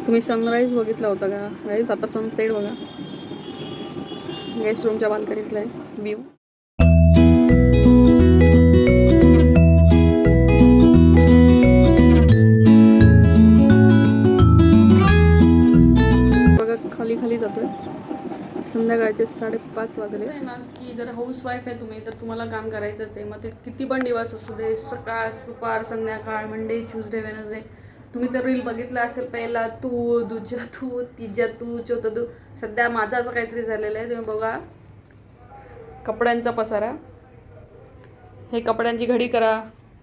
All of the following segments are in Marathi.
तुम्ही सनराईज बघितला होता का गाईज? आता सनसेट बघा. गेस्ट रूमच्या बाल्कनीतला आहे व्ह्यू. बघा खाली खाली जातोय. संध्याकाळचे 5:30 वाजले. आहे ना की जर हाऊस वाईफ आहे तुम्ही तर तुम्हाला काम करायचंच आहे. मग ते किती पण दिवस असू दे, सकाळ दुपार संध्याकाळ, मंडे ट्यूजडे वेनसडे. तुम्ही तर रील बघितला असेल, पहिला तू, दुजा तू, तिजा तू, चौथा तू. सध्या माझं असं काहीतरी झालेलं आहे. तुम्ही बघा, कपड्यांचा पसारा, हे कपड्यांची घडी करा,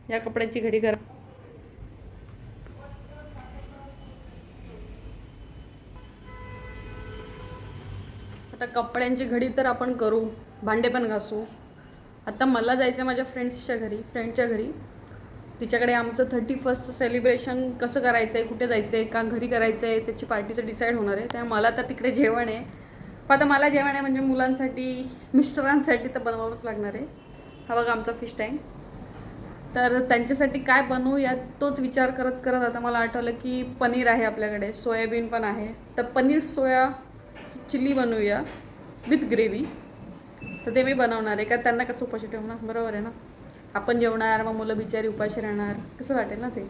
या कपड्यांची घडी करा. आता कपड्यांची घडी तर आपण करू, भांडे पण घासू. आता मला जायचं आहे माझ्या फ्रेंडच्या घरी. तिच्याकडे आमचं 31st सेलिब्रेशन कसं करायचं आहे, कुठे जायचं आहे, का घरी करायचं आहे, त्याची पार्टीचं डिसाईड होणार आहे. त्यामुळे मला तर तिकडे जेवण आहे. पण आता मला जेवण आहे म्हणजे मुलांसाठी, मिस्टरांसाठी तर बनवावंच लागणार आहे. हा बघा आमचा फिश टँक. तर त्यांच्यासाठी काय बनवू यात तोच विचार करत करत आता मला आठवलं की पनीर आहे आपल्याकडे, सोयाबीन पण आहे. तर पनीर सोया चिली बनवूया विथ ग्रेव्ही. तर ते मी बनवणार आहे. का त्यांना कसं उपाशी ठेवणार, बरोबर आहे ना. आपण जेवणार, मग मुलं बिचारी उपाशी राहणार, कसं वाटेल ना ते.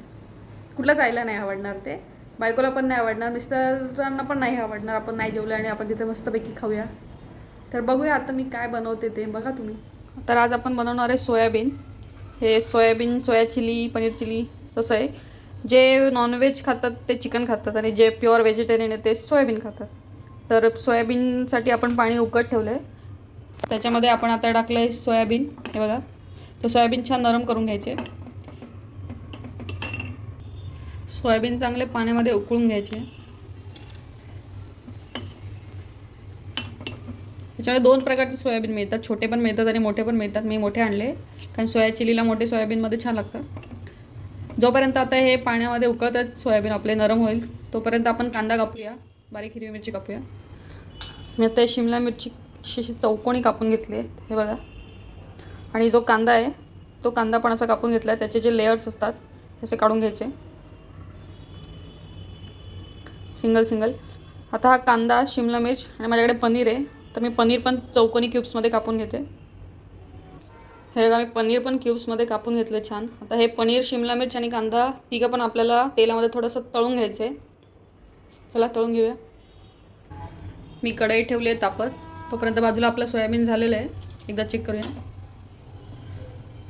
कुठलाच आईला नाही आवडणार ते, बायकोला पण नाही आवडणार, मिस्टरांना पण नाही आवडणार आपण नाही जेवलं आणि आपण तिथे मस्तपैकी खाऊया. तर बघूया आता मी काय बनवते ते बघा तुम्ही. तर आज आपण बनवणार आहे सोयाबीन. हे soybean, soya chilli, paneer chilli. तसं आहे, जे नॉनव्हेज खातात ते चिकन खातात आणि जे प्युअर व्हेजिटेरियन आहे ते सोयाबीन खातात. तर सोयाबीनसाठी आपण पाणी उकळत ठेवलं आहे. त्याच्यामध्ये आपण आता टाकलं आहे सोयाबीन. हे बघा, तर सोयाबीन छान नरम करून घ्यायचे. सोयाबीन चांगले पाण्यामध्ये उकळून घ्यायचे. त्याच्यामध्ये 2 प्रकारचे सोयाबीन मिळतात, छोटे पण मिळतात आणि मोठे पण मिळतात. मी मोठे आणले कारण सोया चिलीला मोठे सोयाबीनमध्ये छान लागतं. जोपर्यंत आता हे पाण्यामध्ये उकळतात सोयाबीन आपले नरम होईल तोपर्यंत आपण कांदा कापूया, बारीक हिरवी मिरची कापूया. मी आता शिमला मिरची अशी चौकोनी कापून घेतली आहे, हे बघा. आणि जो कांदा आहे तो कांदा पण असा कापून घेतला आहे. त्याचे जे लेयर्स असतात असे काढून घ्यायचे सिंगल सिंगल. आता हा कांदा, शिमला मिर्च आणि माझ्याकडे पनीर आहे तर मी पनीर पण चौकोनी क्यूब्समध्ये कापून घेते. हे बघा, मी पनीर पण क्यूब्समध्ये कापून घेतलं छान. आता हे पनीर, शिमला मिर्च आणि कांदा तिघं पण आपल्याला तेलामध्ये थोडंसं तळून घ्यायचं आहे. चला तळून घेऊया. मी कढई ठेवली आहे तापत. तोपर्यंत बाजूला आपलं सोयाबीन झालेलं आहे, एकदा चेक करूया.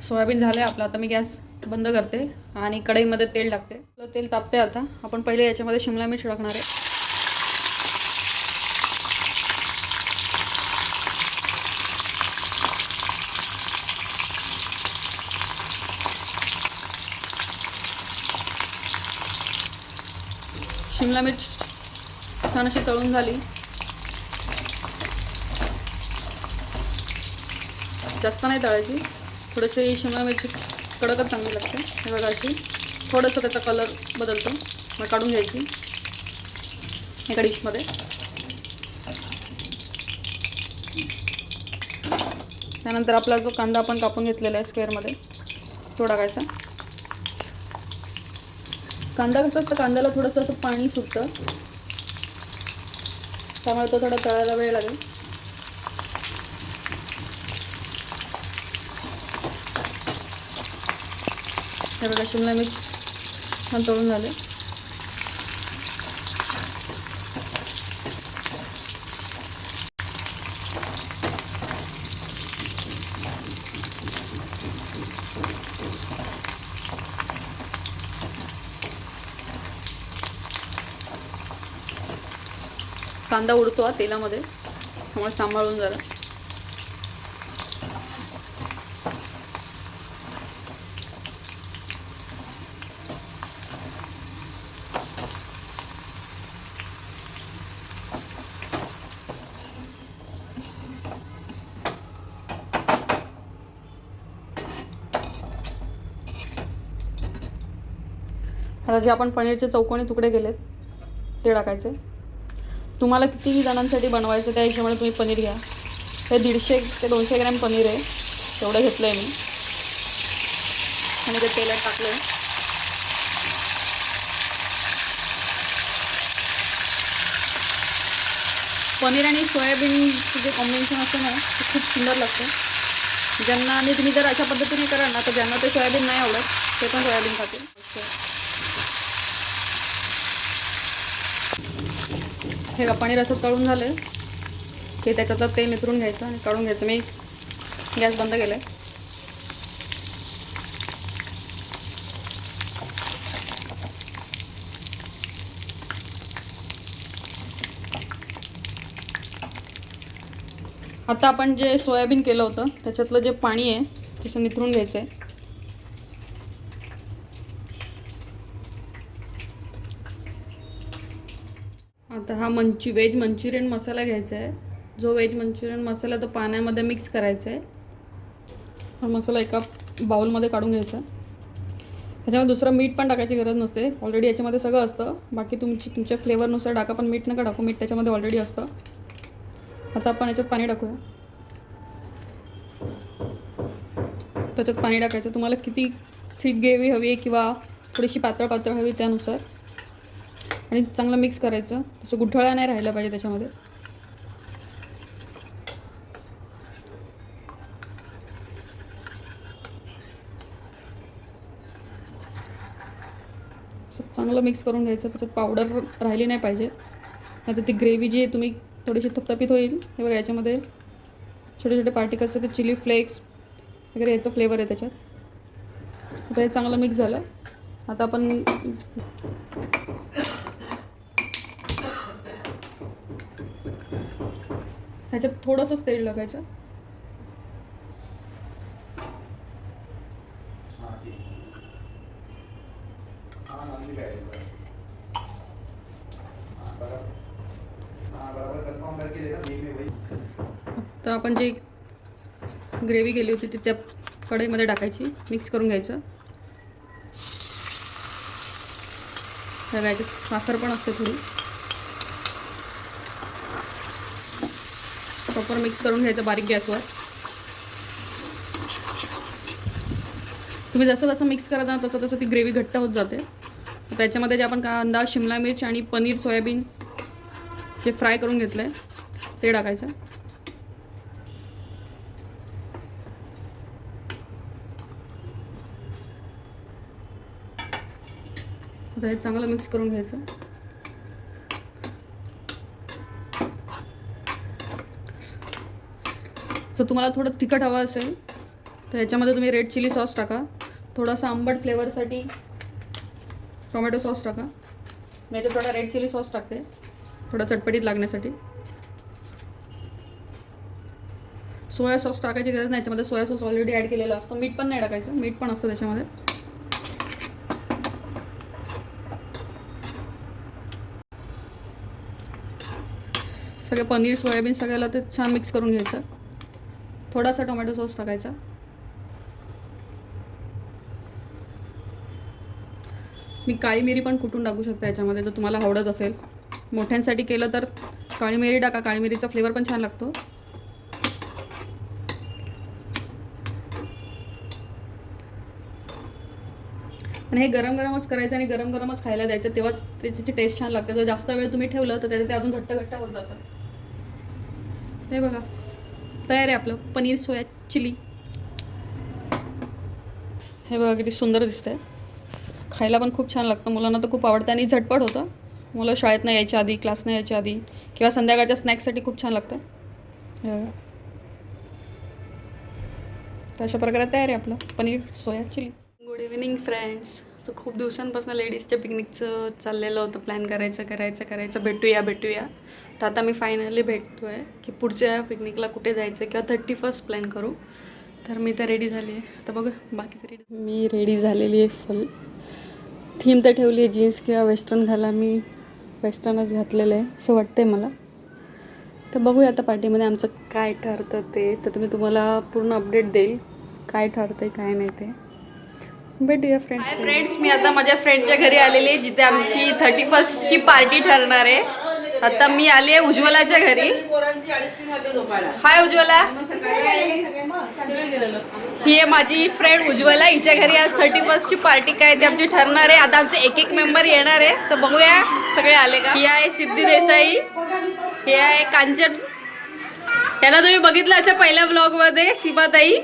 सोयाबीन झालं आहे आपलं. आता मी गॅस बंद करते आणि कढईमध्ये तेल टाकते. आपलं तेल तापते. आता आपण पहिले याच्यामध्ये शिमला मिर्च टाकणार आहे. शिमला मिर्च छान अशी तळून झाली. जास्त नाही तळायची, थोडीशी शिमला मिरची कडकच चांगली लागते. हे बघा, अशी थोडंसं त्याचा कलर बदलतो. मग काढून घ्यायची एका डिशमध्ये. त्यानंतर आपला जो कांदा आपण कापून घेतलेला आहे स्क्वेअरमध्ये तो टाकायचा. कांदा कसं असतं, कांद्याला थोडंसं असं पाणी सुटतं त्यामुळे तो थोडा तळायला वेळ लागेल. हे बघा, शिमला मिर्च छान तळून झाले. कांदा उडतो तेलामध्ये त्यामुळे सांभाळून जरा. आता जे आपण पनीरचे चौकोनी तुकडे केलेत ते टाकायचे. तुम्हाला कितीही जणांसाठी बनवायचं त्या हिशोबाने तुम्ही पनीर घ्या. हे 150 ते 200 ग्रॅम पनीर आहे, तेवढं घेतलं आहे मी आणि ते तेलात टाकलं आहे. पनीर आणि सोयाबीनचं जे कॉम्बिनेशन असतं ना ते खूप सुंदर लागतं. ज्यांना आणि तुम्ही जर अशा पद्धतीने कराल ना तर ज्यांना ते सोयाबीन नाही आवडत ते पण सोयाबीन खातील. हे पनीर असं तळून झालं की त्याच्यातलं तेल नितरून घ्यायचं आणि काढून घ्यायचं. मी गॅस बंद केला आहे. आता आपण जे सोयाबीन केलं होतं त्याच्यातलं जे पाणी आहे तसं निथरून घ्यायचं आहे. आता हा व्हेज मंचुरियन मसाला घ्यायचा आहे. जो व्हेज मंचुरियन मसाला तो पाण्यामध्ये मिक्स करायचा आहे. हा मसाला एका बाउलमध्ये काढून घ्यायचा. ह्याच्यामध्ये दुसरं मीठ पण टाकायची गरज नसते. ऑलरेडी याच्यामध्ये सगळं असतं. बाकी तुमच्या फ्लेवरनुसार टाका, पण मीठ नका टाकू. मीठ त्याच्यामध्ये ऑलरेडी असतं. आता आपण याच्यात पाणी टाकूया. त्याच्यात पाणी टाकायचं. तुम्हाला किती थिक ग्रेव्ही हवी आहे किंवा थोडीशी पातळ पातळ हवी त्यानुसार. आणि चांगलं मिक्स करायचं. त्याचं गुठळ्या नाही राहिला पाहिजे त्याच्यामध्ये. चांगलं मिक्स करून घ्यायचं. त्याच्यात पावडर राहिली नाही पाहिजे, नाही तर ती ग्रेव्ही जी आहे तुम्ही थोडीशी थपथपीत होईल. हे बघा याच्यामध्ये छोटे छोटे पार्टिकल्स आहेत, ते चिली फ्लेक्स वगैरे याचा फ्लेवर आहे त्याच्यात. आता हे चांगलं मिक्स झालं. आता आपण ह्याच्यात थोडंसंच तेल टाकायचं. तर आपण जी ग्रेव्ही केली होती ती त्या कढईमध्ये टाकायची. मिक्स करून घ्यायचं. याच्यात साखर पण असते थोडी. प्रॉपर मिक्स करून घ्यायचं बारीक गॅसवर. तुम्ही जसं जसं मिक्स करत ना तसं तसं ती ग्रेव्ही घट्ट होत जाते. त्याच्यामध्ये जे आपण कांदा, शिमला मिर्च आणि पनीर सोयाबीन जे फ्राय करून घेतलं आहे ते टाकायचं. आता हे चांगलं मिक्स करून घ्यायचं. जर तुम्हाला थोडं तिखट हवं असेल तर याच्यामध्ये तुम्ही रेड चिली सॉस टाका. थोडासा आंबट फ्लेवरसाठी टोमॅटो सॉस टाका. मी याच्यात थोडा रेड चिली सॉस टाकते थोडा चटपटीत लागण्यासाठी. सोया सॉस टाकायची गरज नाही. याच्यामध्ये सोया सॉस ऑलरेडी ॲड केलेला असतो. मीठ पण नाही टाकायचं. मीठ पण असतं त्याच्यामध्ये. सगळं पनीर सोयाबीन सगळ्याला ते छान मिक्स करून घ्यायचं. थोडासा टोमॅटो सॉस टाकायचा. मी काळी मिरी पण कुटून टाकू शकता याच्यामध्ये जर तुम्हाला आवडत असेल. मोठ्यांसाठी केलं तर काळी मिरी टाका. काळी मिरीचा फ्लेवर पण छान लागतो. आणि हे गरम गरमच करायचं आणि गरम गरमच खायला द्यायचं. तेव्हाच त्याची टेस्ट छान लागते. जर जास्त वेळ तुम्ही ठेवलं तर त्याच्यात ते अजून घट्ट घट्ट होत जातं. ते बघा तयार आहे आपलं पनीर सोया चिली. हे बघा किती सुंदर दिसतंय. खायला पण खूप छान लागतं. मुलांना तर खूप आवडतं आणि झटपट होतं. मुलं शाळेतनं यायच्या आधी, क्लासनं यायच्या आधी किंवा संध्याकाळच्या स्नॅक्ससाठी खूप छान लागतं. हे बघा तर अशा प्रकारे तयार आहे आपलं paneer soya chilli. Good evening friends. तर खूप दिवसांपासून लेडीजच्या पिकनिकचं चाललेलं होतं. प्लॅन करायचं भेटूया. तर आता मी फायनली भेटतो आहे की पुढच्या पिकनिकला कुठे जायचं किंवा 31st प्लॅन करू. तर मी तर रेडी झाली आहे. तर बघू बाकीचं रेडी. मी रेडी झालेली आहे फुल. थीम तर ठेवली आहे जीन्स किंवा वेस्टर्न घाला. मी वेस्टर्नच घातलेलं आहे असं वाटतं आहे मला. तर बघूया आता पार्टीमध्ये आमचं काय ठरतं ते. तर तुम्हाला पूर्ण अपडेट देईल काय ठरतं काय नाही ते. भेटूया फ्रेंड्स. हाय फ्रेंड्स, मी आता माझ्या फ्रेंडच्या घरी आलेली आहे जिथे आमची 31st पार्टी ठरणार आहे. आता मी आली आहे उज्ज्वलाच्या घरी. हाय उज्ज्वला. ही आहे माझी फ्रेंड उज्ज्वला. हिच्या घरी आज 31st पार्टी काय ते आमची ठरणार आहे. आता आमचे एक एक मेंबर येणार आहे. तर बघूया सगळे आले का. ही आहे सिद्धी देसाई. हे आहे कांचन, याला तुम्ही बघितलं असेल पहिल्या ब्लॉग मध्ये, सीमाताई.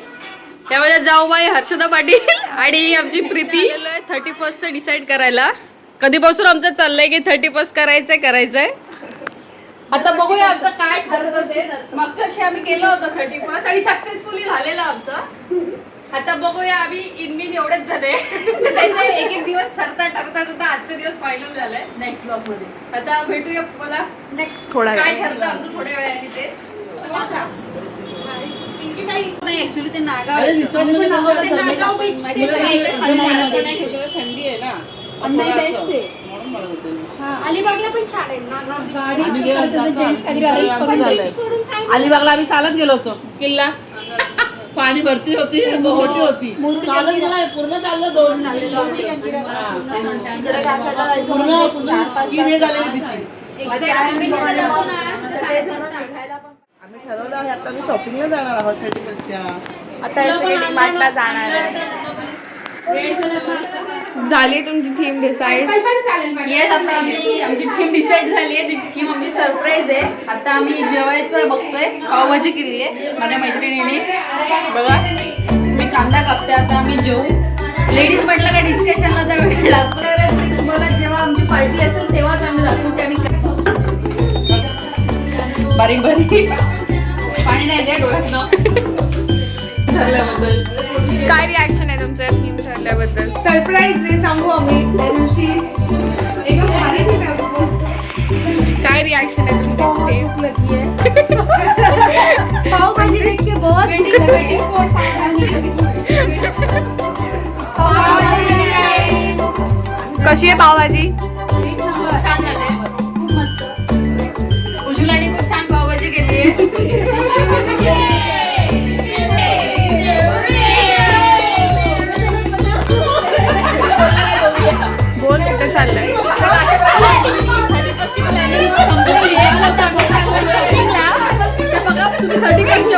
त्यामध्ये जाऊबाई, हर्षदा पाटील आणि आमची प्रीती. 31st डिसाईड करायला. कधीपासून आमचं चाललंय की 31st करायचंय. आता बघूया आमचं काय ठरतं ते. मागच्या वर्षी आम्ही केलं होतं 31st आणि सक्सेसफुली झालेलं आमचं. आता बघूया, आम्ही इनमिन एवढेच झाले. त्याचे एक दिवस ठरता आजचा दिवस फायनल झालाय. नेक्स्ट ब्लॉग मध्ये आता भेटूया मला नेक्स्ट थोडा काय ठरतं आमचं थोड्या वेळाने ते. नाही ऍक्च्युली ते नागाव थंडी आहे ना, अलिबागला पण छान आहे अलिबागला आम्ही चालत गेलो होतो. किल्ला पाणी भरती होती, मोठी होती, चालत गेला पूर्ण चाललं 2 पूर्ण झालेली तिची. आम्ही ठरवलं आहे आता आम्ही शॉपिंगला जाणार आहोत 31st. आता डीमार्टला जाणार आहे. झाली तुमची थीम डिसाईड? येस, आता आमची थीम डिसाईड झाली आहे. थीम आमची सरप्राईज आहे. आता आम्ही जेवायचं बघतोय. पावभाजी केली आहे माझ्या मैत्रिणीने. बघा मी कांदा कापते. आता आम्ही जेवू. लेडीज म्हटलं का डिस्कशनला जर वेळ लागतो. तुम्हाला जेव्हा आमची पार्टी असेल तेव्हाच आम्ही जातो. ते आम्ही बारीक बारीक पाणी नाही द्या डोळ्यात ठरल्याबद्दल. काय रिॲक्शन आहे तुमचं थीम ठरल्याबद्दल? सरप्राईज आहे, सांगू आम्ही त्या दिवशी. काय रिॲक्शन आहे तुमची? लकी आहे पावभाजी देखील बहुत कशी आहे पावभाजी? छान झाले, खूप मस्त. उज्ज्वलाने खूप छान पावभाजी केली आहे. बोल कुठे चाललंय? बघा तुम्ही 31st